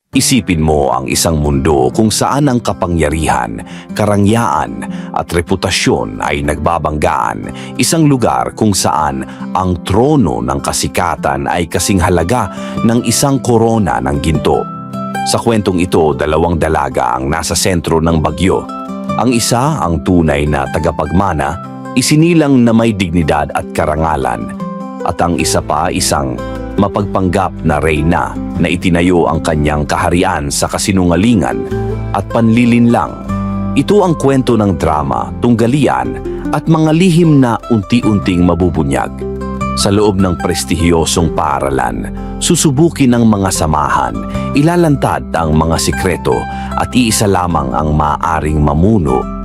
Isipin mo ang isang mundo kung saan ang kapangyarihan, karangyaan at reputasyon ay nagbabanggaan. Isang lugar kung saan ang trono ng kasikatan ay kasing halaga ng isang korona ng ginto. Sa kwentong ito, dalawang dalaga ang nasa sentro ng bagyo. Ang isa, ang tunay na tagapagmana, isinilang na may dignidad at karangalan. At ang isa pa, isang mapagpanggap na reyna na itinayo ang kanyang kaharian sa kasinungalingan at panlilinlang. Ito ang kwento ng drama, tunggalian at mga lihim na unti-unting mabubunyag. Sa loob ng prestihiyosong paaralan, susubukin ng mga samahan, ilalantad ang mga sikreto at iisa lamang ang maaaring mamuno.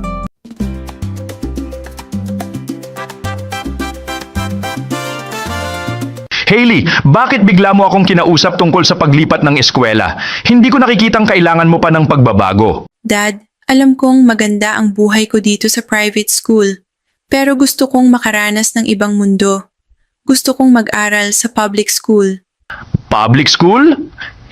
Hailey, bakit bigla mo akong kinausap tungkol sa paglipat ng eskwela? Hindi ko nakikitang kailangan mo pa ng pagbabago. Dad, alam kong maganda ang buhay ko dito sa private school. Pero gusto kong makaranas ng ibang mundo. Gusto kong mag-aral sa public school. Public school?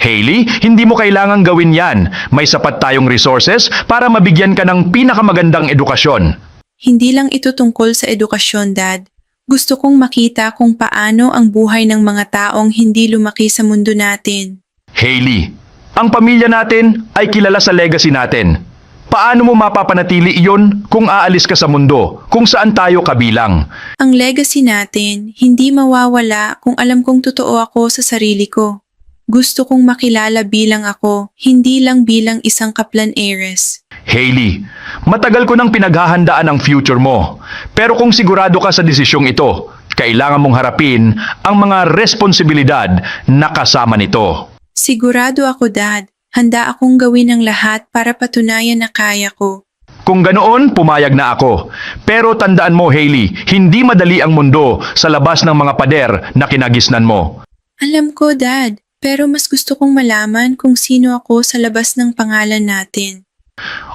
Hailey, hindi mo kailangang gawin yan. May sapat tayong resources para mabigyan ka ng pinakamagandang edukasyon. Hindi lang ito tungkol sa edukasyon, Dad. Gusto kong makita kung paano ang buhay ng mga taong hindi lumaki sa mundo natin. Hailey, ang pamilya natin ay kilala sa legacy natin. Paano mo mapapanatili iyon kung aalis ka sa mundo kung saan tayo kabilang? Ang legacy natin hindi mawawala kung alam kong totoo ako sa sarili ko. Gusto kong makilala bilang ako, hindi lang bilang isang kaplan heiress. Hailey, matagal ko nang pinaghahandaan ang future mo. Pero kung sigurado ka sa desisyong ito, kailangan mong harapin ang mga responsibilidad na kasama nito. Sigurado ako, Dad. Handa akong gawin ang lahat para patunayan na kaya ko. Kung ganoon, pumayag na ako. Pero tandaan mo, Hailey, hindi madali ang mundo sa labas ng mga pader na kinagisnan mo. Alam ko, Dad. Pero mas gusto kong malaman kung sino ako sa labas ng pangalan natin.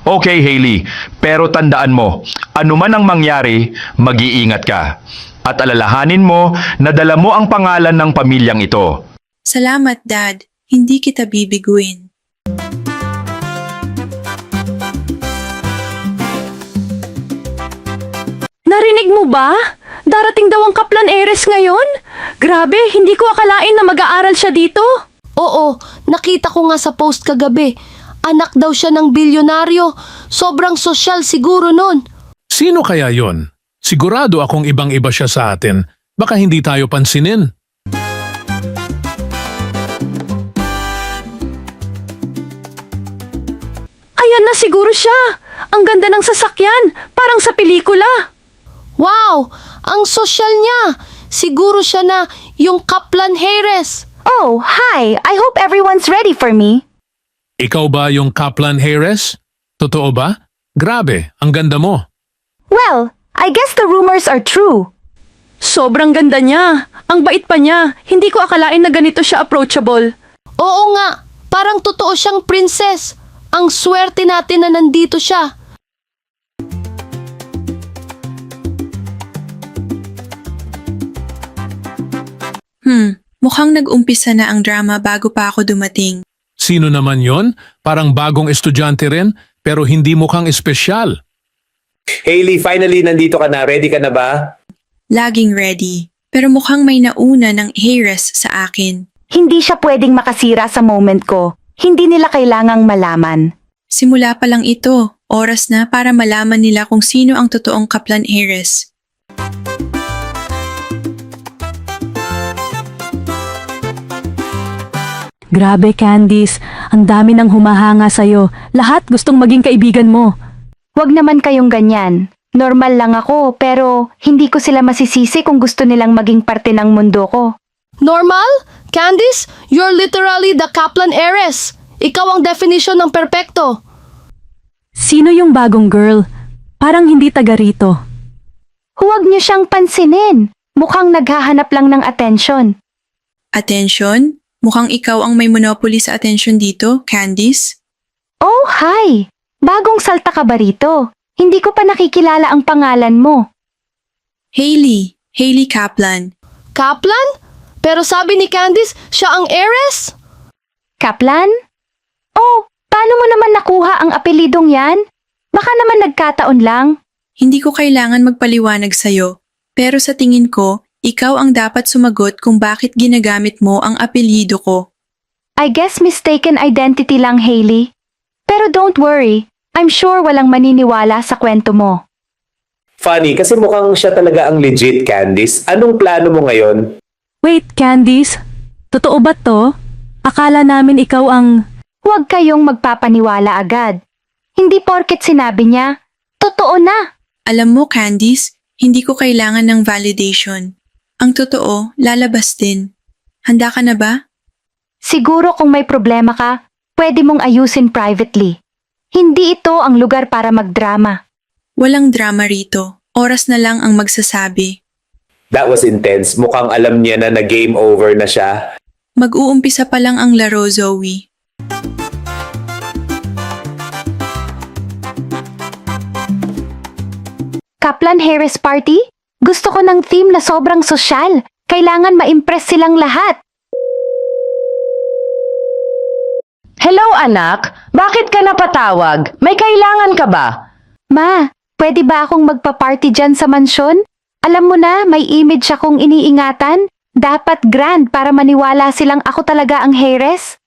Okay, Hailey, pero tandaan mo, anuman ang mangyari, mag-iingat ka. At alalahanin mo na dala mo ang pangalan ng pamilyang ito. Salamat, Dad. Hindi kita bibiguin. Narinig mo ba? Darating daw ang kaplan heiress ngayon? Grabe, hindi ko akalain na mag-aaral siya dito. Oo, nakita ko nga sa post kagabi. Anak daw siya ng bilyonaryo. Sobrang sosyal siguro nun. Sino kaya yon? Sigurado akong ibang-iba siya sa atin. Baka hindi tayo pansinin. Ayan na siguro siya. Ang ganda ng sasakyan, parang sa pelikula. Wow, ang sosyal niya. Siguro siya na yung kaplan heiress. Oh, hi! I hope everyone's ready for me. Ikaw ba yung Kaplan Heiress? Totoo ba? Grabe, ang ganda mo. Well, I guess the rumors are true. Sobrang ganda niya. Ang bait pa niya. Hindi ko akalain na ganito siya approachable. Oo nga, parang totoo siyang princess. Ang swerte natin na nandito siya. Mukhang nag-umpisa na ang drama bago pa ako dumating. Sino naman yon? Parang bagong estudyante rin, pero hindi mukhang espesyal. Hailey, finally nandito ka na. Ready ka na ba? Laging ready. Pero mukhang may nauna ng heiress sa akin. Hindi siya pwedeng makasira sa moment ko. Hindi nila kailangang malaman. Simula pa lang ito. Oras na para malaman nila kung sino ang totoong kaplan heiress. Grabe, Candice. Ang dami nang humahanga sa'yo. Lahat gustong maging kaibigan mo. Huwag naman kayong ganyan. Normal lang ako, pero hindi ko sila masisisi kung gusto nilang maging parte ng mundo ko. Normal? Candice, you're literally the kaplan heiress. Ikaw ang definition ng perpekto. Sino yung bagong girl? Parang hindi taga rito. Huwag niyo siyang pansinin. Mukhang naghahanap lang ng atensyon. Attention? Mukhang ikaw ang may monopoly sa attention dito, Candice. Oh, hi! Bagong salta ka ba rito? Hindi ko pa nakikilala ang pangalan mo. Hailey Kaplan. Kaplan? Pero sabi ni Candice, siya ang heiress? Kaplan? Paano mo naman nakuha ang apelidong yan? Baka naman nagkataon lang. Hindi ko kailangan magpaliwanag sa'yo, pero sa tingin ko, ikaw ang dapat sumagot kung bakit ginagamit mo ang apelyido ko. I guess mistaken identity lang, Hailey. Pero don't worry, I'm sure walang maniniwala sa kwento mo. Funny, kasi mukhang siya talaga ang legit, Candice. Anong plano mo ngayon? Wait, Candice. Totoo ba to? Akala namin ikaw ang... Huwag kayong magpapaniwala agad. Hindi porket sinabi niya, totoo na. Alam mo, Candice, hindi ko kailangan ng validation. Ang totoo, lalabas din. Handa ka na ba? Siguro kung may problema ka, pwede mong ayusin privately. Hindi ito ang lugar para magdrama. Walang drama rito. Oras na lang ang magsasabi. That was intense. Mukhang alam niya na game over na siya. Mag-uumpisa pa lang ang laro, Zoe. Kaplan Harris Party? Gusto ko ng theme na sobrang sosyal. Kailangan ma-impress silang lahat. Hello anak, bakit ka napatawag? May kailangan ka ba? Ma, pwede ba akong magpa-party dyan sa mansyon? Alam mo na, may image akong iniingatan. Dapat grand para maniwala silang ako talaga ang Harris.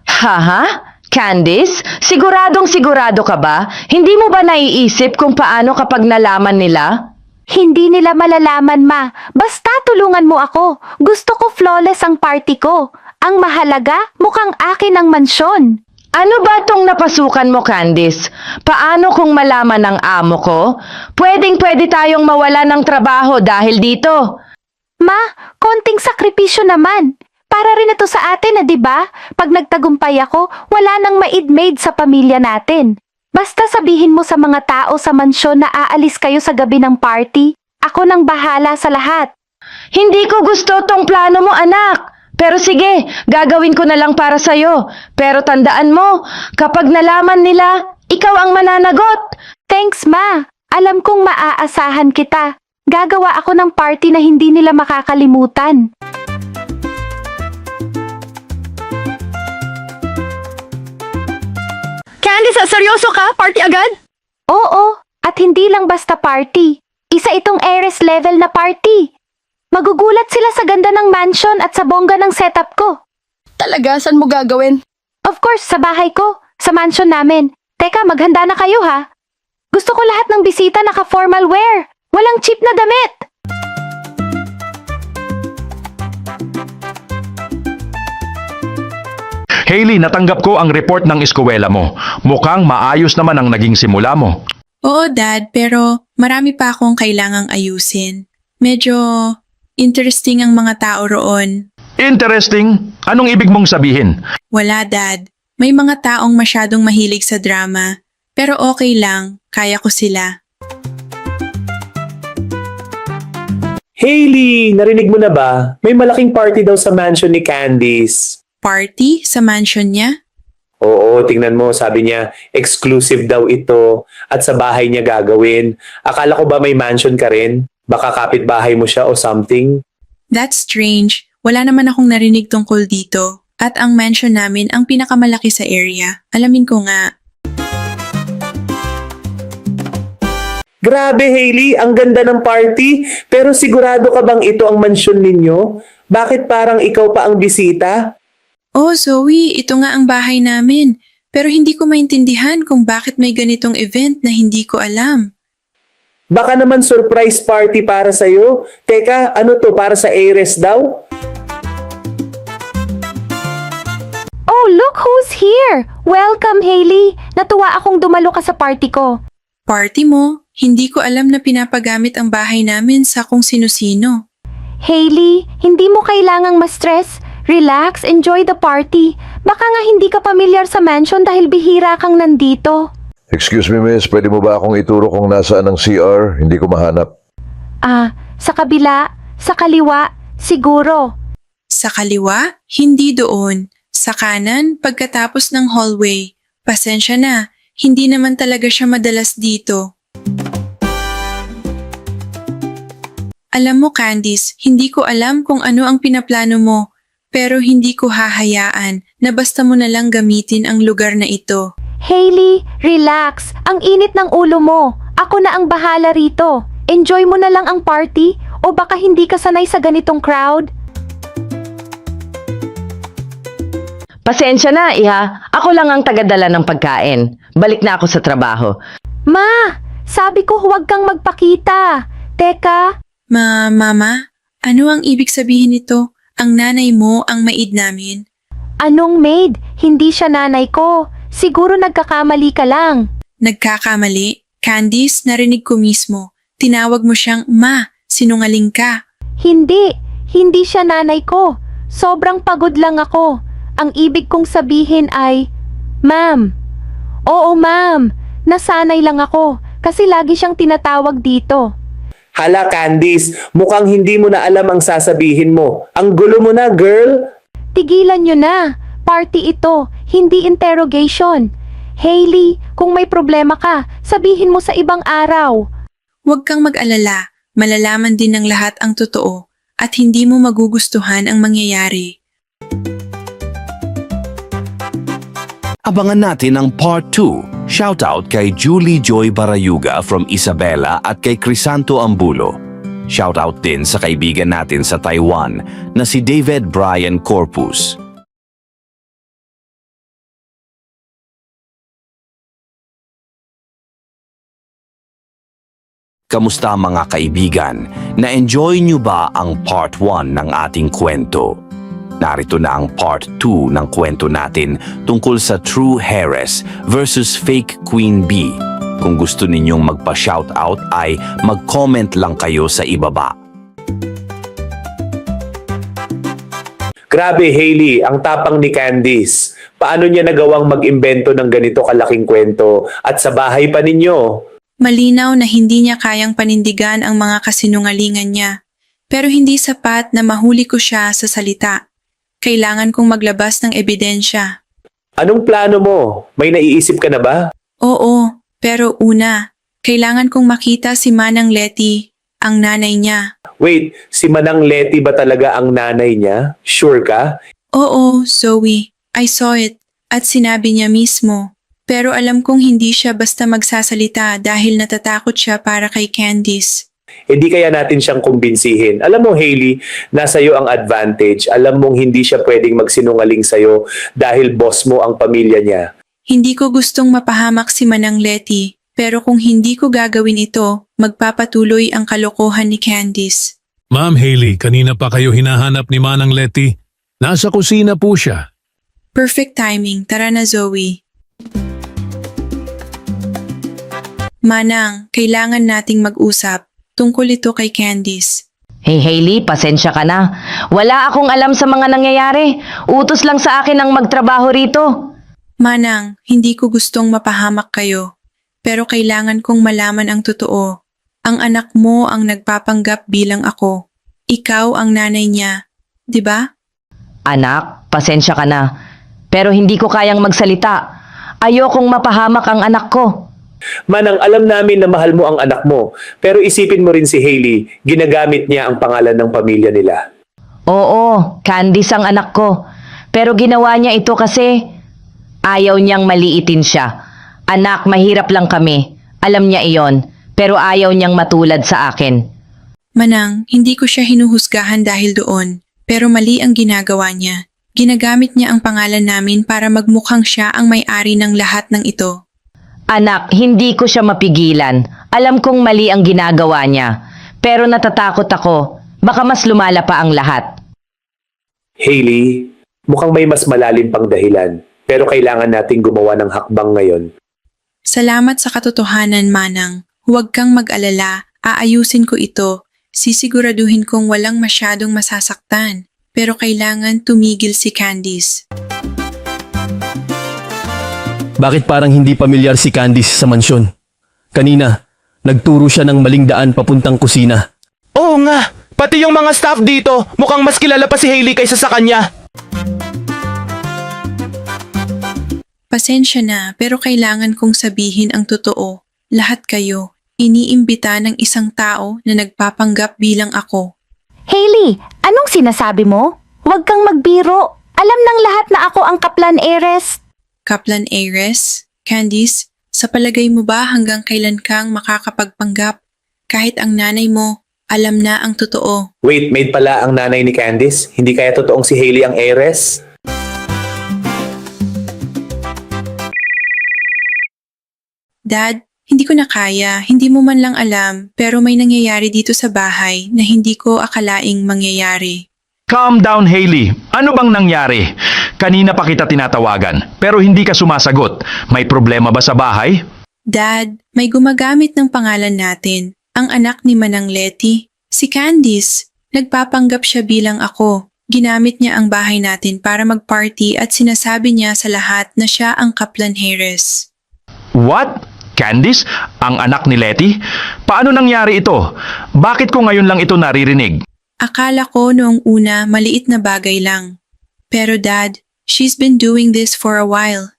Haha? Candice, siguradong sigurado ka ba? Hindi mo ba naiisip kung paano kapag nalaman nila? Hindi nila malalaman, ma. Basta tulungan mo ako. Gusto ko flawless ang party ko. Ang mahalaga, mukhang akin ang mansyon. Ano ba tong napasukan mo, Candice? Paano kung malaman ng amo ko? Pwedeng-pwede tayong mawala ng trabaho dahil dito. Ma, konting sakripisyo naman. Para rin ito sa atin, di ba? Pag nagtagumpay ako, wala nang maid-maid sa pamilya natin. Basta sabihin mo sa mga tao sa mansyon na aalis kayo sa gabi ng party. Ako nang bahala sa lahat. Hindi ko gusto tong plano mo, anak. Pero sige, gagawin ko na lang para sa'yo. Pero tandaan mo, kapag nalaman nila, ikaw ang mananagot. Thanks, ma. Alam kong maaasahan kita. Gagawa ako ng party na hindi nila makakalimutan. Candice, seryoso ka? Party agad? Oo, at hindi lang basta party. Isa itong heiress level na party. Magugulat sila sa ganda ng mansion at sa bongga ng setup ko. Talaga, saan mo gagawin? Of course, sa bahay ko, sa mansion namin. Teka, maghanda na kayo ha. Gusto ko lahat ng bisita naka-formal wear. Walang cheap na damit. Hailey, natanggap ko ang report ng eskwela mo. Mukhang maayos naman ang naging simula mo. Oo, Dad, pero marami pa akong kailangang ayusin. Medyo interesting ang mga tao roon. Interesting? Anong ibig mong sabihin? Wala, Dad. May mga taong masyadong mahilig sa drama. Pero okay lang, kaya ko sila. Hailey, narinig mo na ba? May malaking party daw sa mansion ni Candice. Party sa mansion niya? Oo, tingnan mo, sabi niya, exclusive daw ito at sa bahay niya gagawin. Akala ko ba may mansion ka rin? Baka kapitbahay mo siya o something? That's strange. Wala naman akong narinig tungkol dito. At ang mansion namin ang pinakamalaki sa area. Alamin ko nga. Grabe, Hailey, ang ganda ng party. Pero sigurado ka bang ito ang mansion ninyo? Bakit parang ikaw pa ang bisita? Oh, Zoe, ito nga ang bahay namin. Pero hindi ko maintindihan kung bakit may ganitong event na hindi ko alam. Baka naman surprise party para sa'yo. Teka, ano to, para sa heiress daw? Oh, look who's here! Welcome, Hailey! Natuwa akong dumalo ka sa party ko. Party mo? Hindi ko alam na pinapagamit ang bahay namin sa kung sino-sino. Hailey, hindi mo kailangang ma-stress. Relax, enjoy the party. Baka nga hindi ka pamilyar sa mansion dahil bihira kang nandito. Excuse me, miss. Pwede mo ba akong ituro kung nasaan ang CR? Hindi ko mahanap. Sa kabila, sa kaliwa, siguro. Sa kaliwa? Hindi doon. Sa kanan, pagkatapos ng hallway. Pasensya na, hindi naman talaga siya madalas dito. Alam mo, Candice, hindi ko alam kung ano ang pinaplano mo. Pero hindi ko hahayaan na basta mo na lang gamitin ang lugar na ito. Hailey, relax. Ang init ng ulo mo. Ako na ang bahala rito. Enjoy mo na lang ang party o baka hindi ka sanay sa ganitong crowd. Pasensya na, iha. Ako lang ang tagadala ng pagkain. Balik na ako sa trabaho. Ma, sabi ko huwag kang magpakita. Teka, Mama, ano ang ibig sabihin nito? Ang nanay mo ang maid namin? anong maid? Hindi siya nanay ko. Siguro nagkakamali ka lang. Nagkakamali? Candice, narinig ko mismo. Tinawag mo siyang Ma, sinungaling ka. Hindi siya nanay ko. Sobrang pagod lang ako. Ang ibig kong sabihin ay, Ma'am. Oo, ma'am. Nasanay lang ako kasi lagi siyang tinatawag dito. Hala Candice, mukhang hindi mo na alam ang sasabihin mo. Ang gulo mo na, girl. Tigilan nyo na. Party ito, hindi interrogation. Hailey, kung may problema ka, sabihin mo sa ibang araw. Huwag kang mag-alala. Malalaman din ng lahat ang totoo at hindi mo magugustuhan ang mangyayari. Abangan natin ang Part 2. Shoutout kay Julie Joy Barayuga from Isabela at kay Crisanto Ambulo. Shoutout din sa kaibigan natin sa Taiwan na si David Brian Corpus. Kamusta mga kaibigan? Na-enjoy nyo ba ang Part 1 ng ating kwento? Narito na ang Part 2 ng kwento natin tungkol sa True Heiress versus Fake Queen Bee. Kung gusto ninyong magpa-shoutout ay mag-comment lang kayo sa ibaba. Grabe Hailey, ang tapang ni Candice. Paano niya nagawang mag-imbento ng ganito kalaking kwento at sa bahay pa ninyo? Malinaw na hindi niya kayang panindigan ang mga kasinungalingan niya. Pero hindi sapat na mahuli ko siya sa salita. Kailangan kong maglabas ng ebidensya. Anong plano mo? May naiisip ka na ba? Oo, pero una, kailangan kong makita si Manang Letty, ang nanay niya. Wait, si Manang Letty ba talaga ang nanay niya? Sure ka? Oo, Zoe, I saw it at sinabi niya mismo. Pero alam kong hindi siya basta magsasalita dahil natatakot siya para kay Candice. E di kaya natin siyang kumbinsihin. Alam mo Hailey, nasa iyo ang advantage. Alam mong hindi siya pwedeng magsinungaling sa'yo dahil boss mo ang pamilya niya. Hindi ko gustong mapahamak si Manang Letty, pero kung hindi ko gagawin ito, magpapatuloy ang kalokohan ni Candice. Ma'am Hailey, kanina pa kayo hinahanap ni Manang Letty. Nasa kusina po siya. Perfect timing, tara na Zoe. Manang, kailangan nating mag-usap. Tungkol ito kay Candice. Hey Hailey, pasensya ka na. Wala akong alam sa mga nangyayari. Utos lang sa akin ang magtrabaho rito. Manang, hindi ko gustong mapahamak kayo. Pero kailangan kong malaman ang totoo. Ang anak mo ang nagpapanggap bilang ako. Ikaw ang nanay niya. 'Di ba? Anak, pasensya ka na. Pero hindi ko kayang magsalita. Ayokong mapahamak ang anak ko. Manang, alam namin na mahal mo ang anak mo. Pero isipin mo rin si Hailey, ginagamit niya ang pangalan ng pamilya nila. Oo, Candice ang anak ko. Pero ginawa niya ito kasi ayaw niyang maliitin siya. Anak, mahirap lang kami. Alam niya iyon. Pero ayaw niyang matulad sa akin. Manang, hindi ko siya hinuhusgahan dahil doon. Pero mali ang ginagawa niya. Ginagamit niya ang pangalan namin para magmukhang siya ang may-ari ng lahat ng ito. Anak, hindi ko siya mapigilan. Alam kong mali ang ginagawa niya. Pero natatakot ako. Baka mas lumala pa ang lahat. Hailey, mukhang may mas malalim pang dahilan. Pero kailangan nating gumawa ng hakbang ngayon. Salamat sa katotohanan, Manang. Huwag kang mag-alala. Aayusin ko ito. Sisiguraduhin kong walang masyadong masasaktan. Pero kailangan tumigil si Candice. Bakit parang hindi pamilyar si Candice sa mansyon? Kanina, nagturo siya ng maling daan papuntang kusina. Oo nga, pati yung mga staff dito, mukhang mas kilala pa si Hailey kaysa sa kanya. Pasensya na, pero kailangan kong sabihin ang totoo. Lahat kayo, iniimbita ng isang tao na nagpapanggap bilang ako. Hailey, anong sinasabi mo? Huwag kang magbiro. Alam ng lahat na ako ang Kaplan Heiress. Kaplan Heiress? Candice, sa palagay mo ba hanggang kailan kang makakapagpanggap? Kahit ang nanay mo, alam na ang totoo. Wait, maid pala ang nanay ni Candice? Hindi kaya totoong si Hailey ang heiress? Dad, hindi ko na kaya, hindi mo man lang alam, pero may nangyayari dito sa bahay na hindi ko akalaing mangyayari. Calm down, Hailey. Ano bang nangyari? Kanina pa kita tinatawagan, pero hindi ka sumasagot. May problema ba sa bahay? Dad, may gumagamit ng pangalan natin, ang anak ni Manang Letty, si Candice. Nagpapanggap siya bilang ako. Ginamit niya ang bahay natin para mag-party at sinasabi niya sa lahat na siya ang Kaplan Heiress. What? Candice? Ang anak ni Letty? Paano nangyari ito? Bakit ko ngayon lang ito naririnig? Akala ko noong una maliit na bagay lang. Pero Dad, she's been doing this for a while.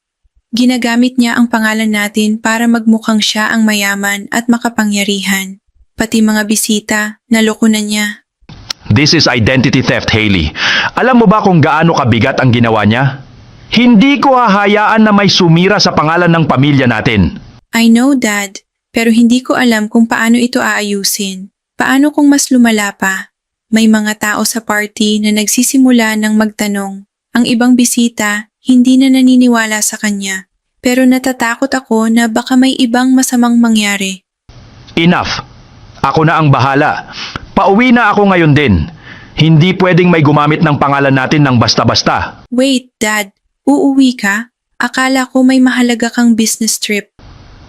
Ginagamit niya ang pangalan natin para magmukhang siya ang mayaman at makapangyarihan. Pati mga bisita, naloko na niya. This is identity theft, Hailey. Alam mo ba kung gaano kabigat ang ginawa niya? Hindi ko hahayaan na may sumira sa pangalan ng pamilya natin. I know, Dad, pero hindi ko alam kung paano ito aayusin. Paano kung mas lumala pa? May mga tao sa party na nagsisimula ng magtanong. Ang ibang bisita, hindi na naniniwala sa kanya. Pero natatakot ako na baka may ibang masamang mangyari. Enough. Ako na ang bahala. Pauwi na ako ngayon din. Hindi pwedeng may gumamit ng pangalan natin ng basta-basta. Wait, Dad, uuwi ka? Akala ko may mahalaga kang business trip.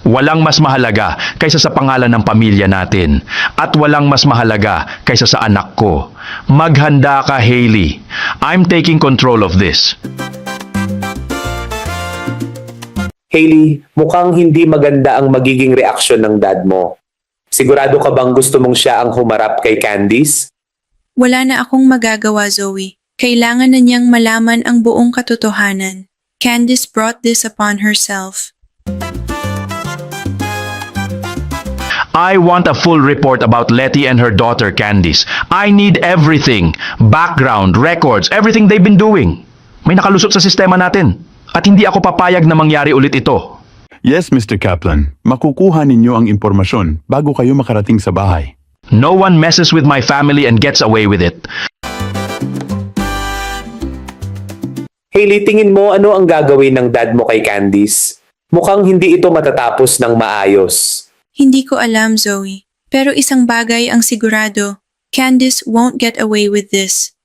Walang mas mahalaga kaysa sa pangalan ng pamilya natin. At walang mas mahalaga kaysa sa anak ko. Maghanda ka, Hailey. I'm taking control of this. Hailey, mukhang hindi maganda ang magiging reaksyon ng dad mo. Sigurado ka bang gusto mong siya ang humarap kay Candice? Wala na akong magagawa, Zoe. Kailangan na niyang malaman ang buong katotohanan. Candice brought this upon herself. I want a full report about Letty and her daughter Candice. I need everything. Background, records, everything they've been doing. May nakalusot sa sistema natin. At hindi ako papayag na mangyari ulit ito. Yes, Mr. Kaplan. Makukuha ninyo ang impormasyon bago kayo makarating sa bahay. No one messes with my family and gets away with it. Hailey, tingin mo ano ang gagawin ng dad mo kay Candice? Mukhang hindi ito matatapos ng maayos. Hindi ko alam, Zoe. Pero isang bagay ang sigurado. Candice won't get away with this.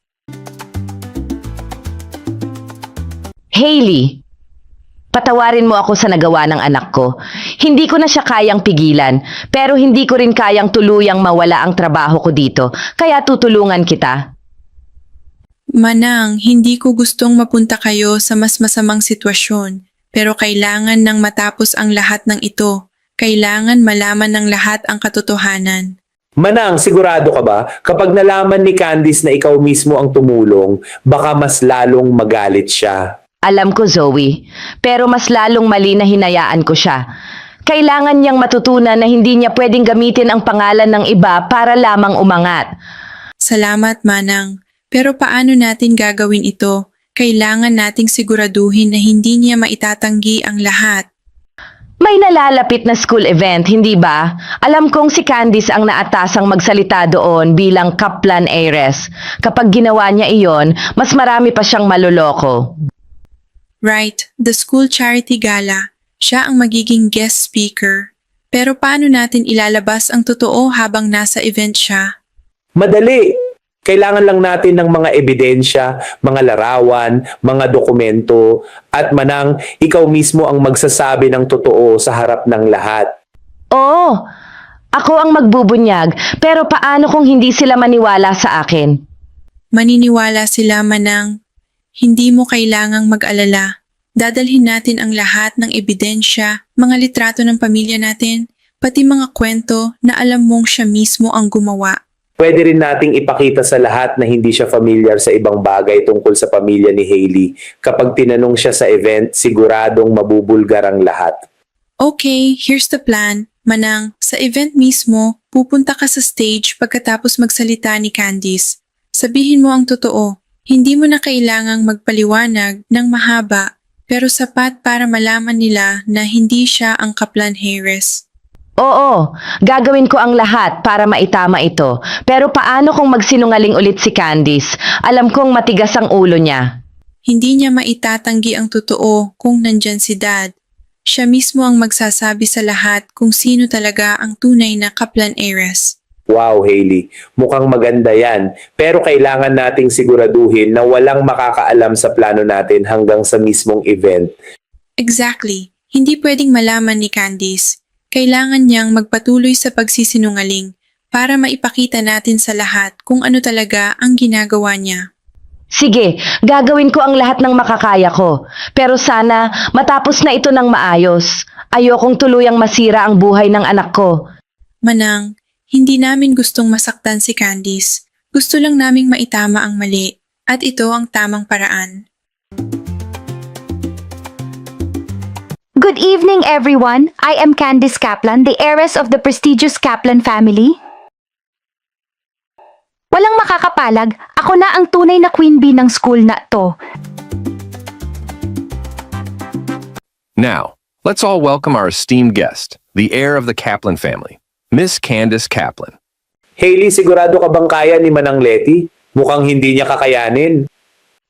Hailey, patawarin mo ako sa nagawa ng anak ko. Hindi ko na siya kayang pigilan, pero hindi ko rin kayang tuluyang mawala ang trabaho ko dito, kaya tutulungan kita. Manang, hindi ko gustong mapunta kayo sa mas masamang sitwasyon, pero kailangan nang matapos ang lahat ng ito. Kailangan malaman ng lahat ang katotohanan. Manang, sigurado ka ba? Kapag nalaman ni Candice na ikaw mismo ang tumulong, baka mas lalong magalit siya. Alam ko, Zoe, pero mas lalong mali na hinayaan ko siya. Kailangan niyang matutunan na hindi niya pwedeng gamitin ang pangalan ng iba para lamang umangat. Salamat, Manang. Pero paano natin gagawin ito? Kailangan nating siguraduhin na hindi niya maitatanggi ang lahat. May nalalapit na school event, hindi ba? Alam kong si Candice ang naatasang magsalita doon bilang Kaplan Heiress. Kapag ginawa niya iyon, mas marami pa siyang maloloko. Right, the school charity gala. Siya ang magiging guest speaker. Pero paano natin ilalabas ang totoo habang nasa event siya? Madali! Kailangan lang natin ng mga ebidensya, mga larawan, mga dokumento, at Manang, ikaw mismo ang magsasabi ng totoo sa harap ng lahat. Oo, ako ang magbubunyag, pero paano kung hindi sila maniwala sa akin? Maniniwala sila, Manang. Hindi mo kailangang mag-alala. Dadalhin natin ang lahat ng ebidensya, mga litrato ng pamilya natin, pati mga kwento na alam mong siya mismo ang gumawa. Pwede rin nating ipakita sa lahat na hindi siya familiar sa ibang bagay tungkol sa pamilya ni Hailey. Kapag tinanong siya sa event, siguradong mabubulgar ang lahat. Okay, here's the plan. Manang, sa event mismo, pupunta ka sa stage pagkatapos magsalita ni Candice. Sabihin mo ang totoo. Hindi mo na kailangang magpaliwanag ng mahaba pero sapat para malaman nila na hindi siya ang Kaplan Harris. Oo, gagawin ko ang lahat para maitama ito. Pero paano kung magsinungaling ulit si Candice? Alam kong matigas ang ulo niya. Hindi niya maitatanggi ang totoo kung nandyan si Dad. Siya mismo ang magsasabi sa lahat kung sino talaga ang tunay na Kaplan Heiress. Wow, Hailey, mukhang maganda yan. Pero kailangan nating siguraduhin na walang makakaalam sa plano natin hanggang sa mismong event. Exactly. Hindi pwedeng malaman ni Candice. Kailangan niyang magpatuloy sa pagsisinungaling para maipakita natin sa lahat kung ano talaga ang ginagawa niya. Sige, gagawin ko ang lahat ng makakaya ko. Pero sana matapos na ito ng maayos. Ayokong tuluyang masira ang buhay ng anak ko. Manang, hindi namin gustong masaktan si Candice. Gusto lang naming maitama ang mali. At ito ang tamang paraan. Good evening, everyone. I am Candice Kaplan, the heiress of the prestigious Kaplan family. Walang makakapalag, ako na ang tunay na queen bee ng school na to. Now, let's all welcome our esteemed guest, the heir of the Kaplan family, Miss Candice Kaplan. Hailey, sigurado ka bang kaya ni Manang Letty? Mukhang hindi niya kakayanin.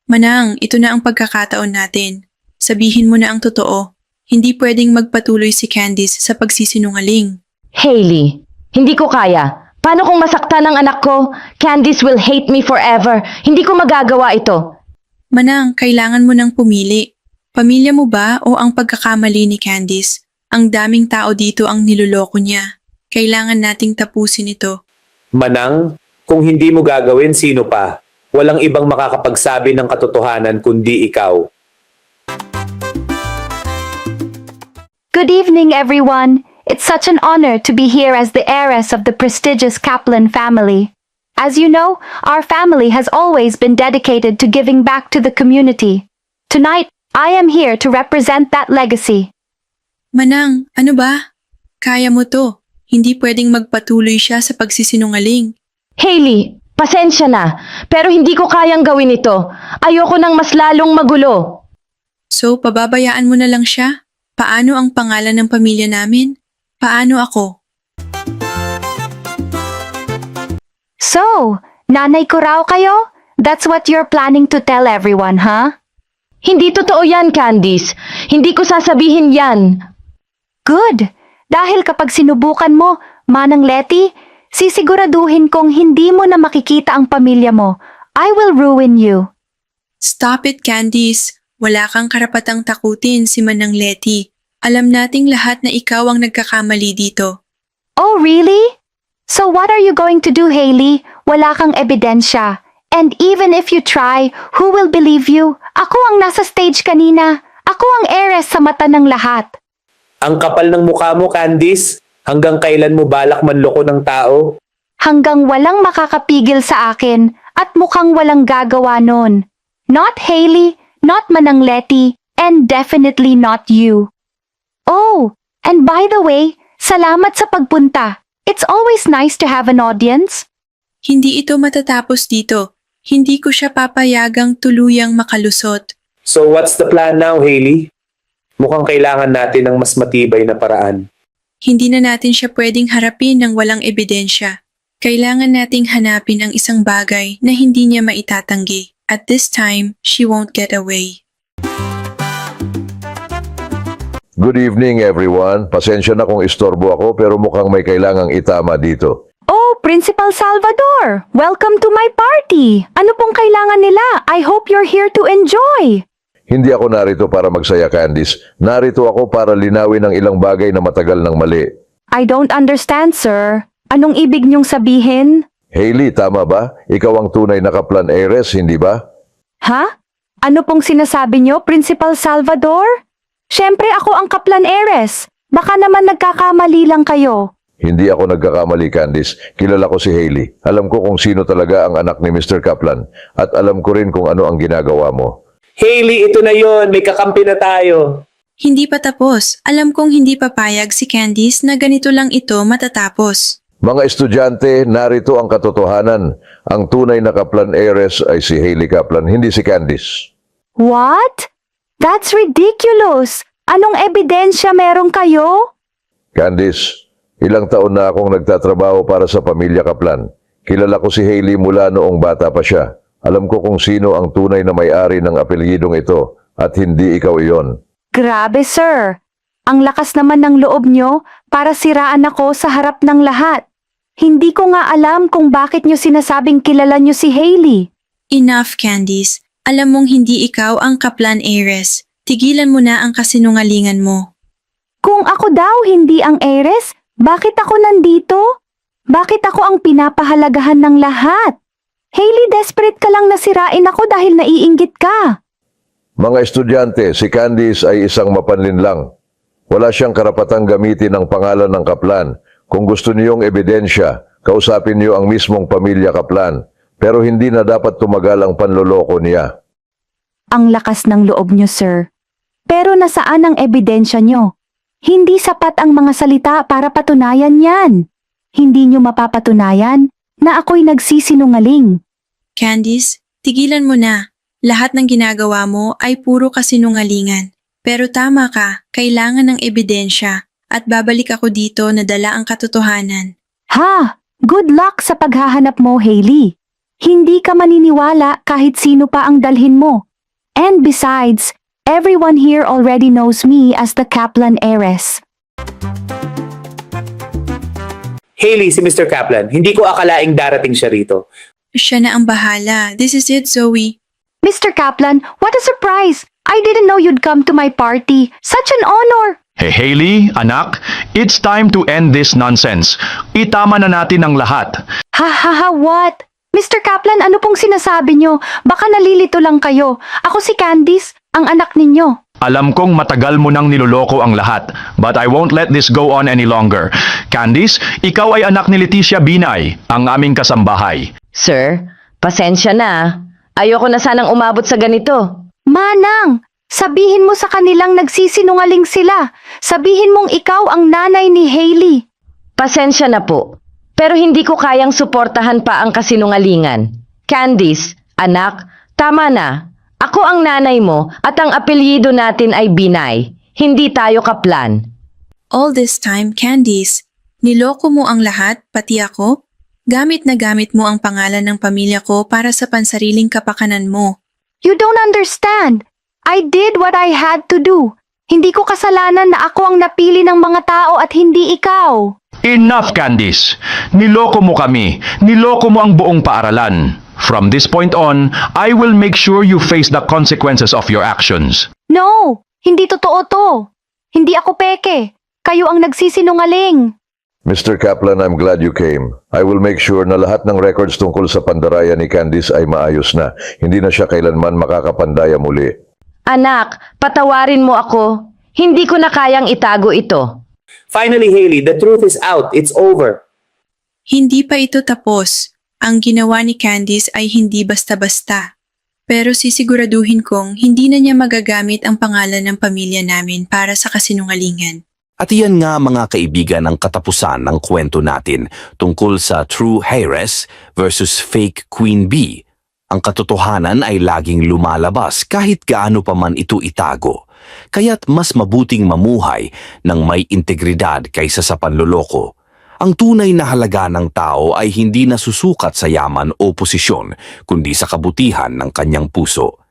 Manang, ito na ang pagkakataon natin. Sabihin mo na ang totoo. Hindi pwedeng magpatuloy si Candice sa pagsisinungaling. Hailey, hindi ko kaya. Paano kung masaktan ang anak ko? Candice will hate me forever. Hindi ko magagawa ito. Manang, kailangan mo nang pumili. Pamilya mo ba o ang pagkakamali ni Candice? Ang daming tao dito ang niloloko niya. Kailangan nating tapusin ito. Manang, kung hindi mo gagawin, sino pa? Walang ibang makakapagsabi ng katotohanan kundi ikaw. Good evening, everyone. It's such an honor to be here as the heiress of the prestigious Kaplan family. As you know, our family has always been dedicated to giving back to the community. Tonight, I am here to represent that legacy. Manang, ano ba? Kaya mo to. Hindi pwedeng magpatuloy siya sa pagsisinungaling. Hailey, pasensya na. Pero hindi ko kayang gawin ito. Ayoko nang mas lalong magulo. So, pababayaan mo na lang siya? Paano ang pangalan ng pamilya namin? Paano ako? So, nanay ko raw kayo? That's what you're planning to tell everyone, huh? Hindi totoo yan, Candice. Hindi ko sasabihin yan. Good. Dahil kapag sinubukan mo, Manang Letty, sisiguraduhin kong hindi mo na makikita ang pamilya mo. I will ruin you. Stop it, Candice. Wala kang karapatang takutin si Manang Letty. Alam nating lahat na ikaw ang nagkakamali dito. Oh, really? So what are you going to do, Hailey? Wala kang ebidensya. And even if you try, who will believe you? Ako ang nasa stage kanina. Ako ang heiress sa mata ng lahat. Ang kapal ng mukha mo, Candice. Hanggang kailan mo balak manloko ng tao? Hanggang walang makakapigil sa akin at mukhang walang gagawa nun. Not Hailey, not Manang Letty, and definitely not you. Oh, and by the way, salamat sa pagpunta. It's always nice to have an audience. Hindi ito matatapos dito. Hindi ko siya papayagang tuluyang makalusot. So what's the plan now, Hailey? Mukhang kailangan natin ng mas matibay na paraan. Hindi na natin siya pwedeng harapin ng walang ebidensya. Kailangan nating hanapin ang isang bagay na hindi niya maitatanggi. At this time, she won't get away. Good evening everyone. Pasensya na kung istorbo ako pero mukhang may kailangang itama dito. Oh, Principal Salvador! Welcome to my party! Ano pong kailangan nila? I hope you're here to enjoy! Hindi ako narito para magsaya, Candice. Narito ako para linawin ang ilang bagay na matagal nang mali. I don't understand, sir. Anong ibig niyong sabihin? Hailey, tama ba? Ikaw ang tunay na Kaplan heiress, hindi ba? Ha? Ano pong sinasabi niyo, Principal Salvador? Siyempre ako ang Kaplan heiress. Baka naman nagkakamali lang kayo. Hindi ako nagkakamali, Candice. Kilala ko si Hailey. Alam ko kung sino talaga ang anak ni Mr. Kaplan. At alam ko rin kung ano ang ginagawa mo. Hailey, ito na yon. May kakampi na tayo. Hindi pa tapos. Alam kong hindi papayag si Candice na ganito lang ito matatapos. Mga estudyante, narito ang katotohanan. Ang tunay na Kaplan heiress ay si Hailey Kaplan, hindi si Candice. What? That's ridiculous! Anong ebidensya meron kayo? Candice, ilang taon na akong nagtatrabaho para sa pamilya Kaplan. Kilala ko si Hailey mula noong bata pa siya. Alam ko kung sino ang tunay na may-ari ng apelyidong ito at hindi ikaw iyon. Grabe, sir. Ang lakas naman ng loob nyo para siraan ako sa harap ng lahat. Hindi ko nga alam kung bakit nyo sinasabing kilala nyo si Hailey. Enough, Candice. Alam mong hindi ikaw ang Kaplan heiress. Tigilan mo na ang kasinungalingan mo. Kung ako daw hindi ang heiress, bakit ako nandito? Bakit ako ang pinapahalagahan ng lahat? Hailey, desperate ka lang na sirain ako dahil naiinggit ka. Mga estudyante, si Candice ay isang mapanlinlang. Wala siyang karapatang gamitin ang pangalan ng Kaplan. Kung gusto niyong ebidensya, kausapin niyo ang mismong pamilya Kaplan. Pero hindi na dapat tumagal ang panloloko niya. Ang lakas ng loob nyo, sir. Pero nasaan ang ebidensya nyo? Hindi sapat ang mga salita para patunayan yan. Hindi nyo mapapatunayan na ako'y nagsisinungaling. Candice, tigilan mo na. Lahat ng ginagawa mo ay puro kasinungalingan. Pero tama ka, kailangan ng ebidensya. At babalik ako dito na dala ang katotohanan. Ha! Good luck sa paghahanap mo, Hailey. Hindi ka maniniwala kahit sino pa ang dalhin mo. And besides, everyone here already knows me as the Kaplan heiress. Hailey, si Mr. Kaplan, hindi ko akalaing darating siya rito. Siya na ang bahala. This is it, Zoe. Mr. Kaplan, what a surprise! I didn't know you'd come to my party. Such an honor! Hey Hailey, anak, it's time to end this nonsense. Itama na natin ang lahat. Ha, what? Mr. Kaplan, ano pong sinasabi nyo? Baka nalilito lang kayo. Ako si Candice, ang anak ninyo. Alam kong matagal mo nang niloloko ang lahat, but I won't let this go on any longer. Candice, ikaw ay anak ni Leticia Binay, ang aming kasambahay. Sir, pasensya na. Ayoko na sanang umabot sa ganito. Manang, sabihin mo sa kanilang nagsisinungaling sila. Sabihin mong ikaw ang nanay ni Hailey. Pasensya na po. Pero hindi ko kayang suportahan pa ang kasinungalingan. Candice, anak, tama na. Ako ang nanay mo at ang apelyido natin ay Binay. Hindi tayo Kaplan. All this time, Candice, niloko mo ang lahat, pati ako? Gamit na gamit mo ang pangalan ng pamilya ko para sa pansariling kapakanan mo. You don't understand. I did what I had to do. Hindi ko kasalanan na ako ang napili ng mga tao at hindi ikaw. Enough, Candice. Niloko mo kami. Niloko mo ang buong paaralan. From this point on, I will make sure you face the consequences of your actions. No, hindi totoo to. Hindi ako peke. Kayo ang nagsisinungaling. Mr. Kaplan, I'm glad you came. I will make sure na lahat ng records tungkol sa pandaraya ni Candice ay maayos na. Hindi na siya kailanman makakapandaya muli. Anak, patawarin mo ako. Hindi ko na kayang itago ito. Finally, Hailey, the truth is out. It's over. Hindi pa ito tapos. Ang ginawa ni Candice ay hindi basta-basta. Pero sisiguraduhin kong hindi na niya magagamit ang pangalan ng pamilya namin para sa kasinungalingan. At iyan nga mga kaibigan ang katapusan ng kwento natin tungkol sa True Heiress versus Fake Queen Bee. Ang katotohanan ay laging lumalabas kahit gaano pa man ito itago. Kaya't mas mabuting mamuhay ng may integridad kaysa sa panloloko. Ang tunay na halaga ng tao ay hindi nasusukat sa yaman o posisyon, kundi sa kabutihan ng kanyang puso.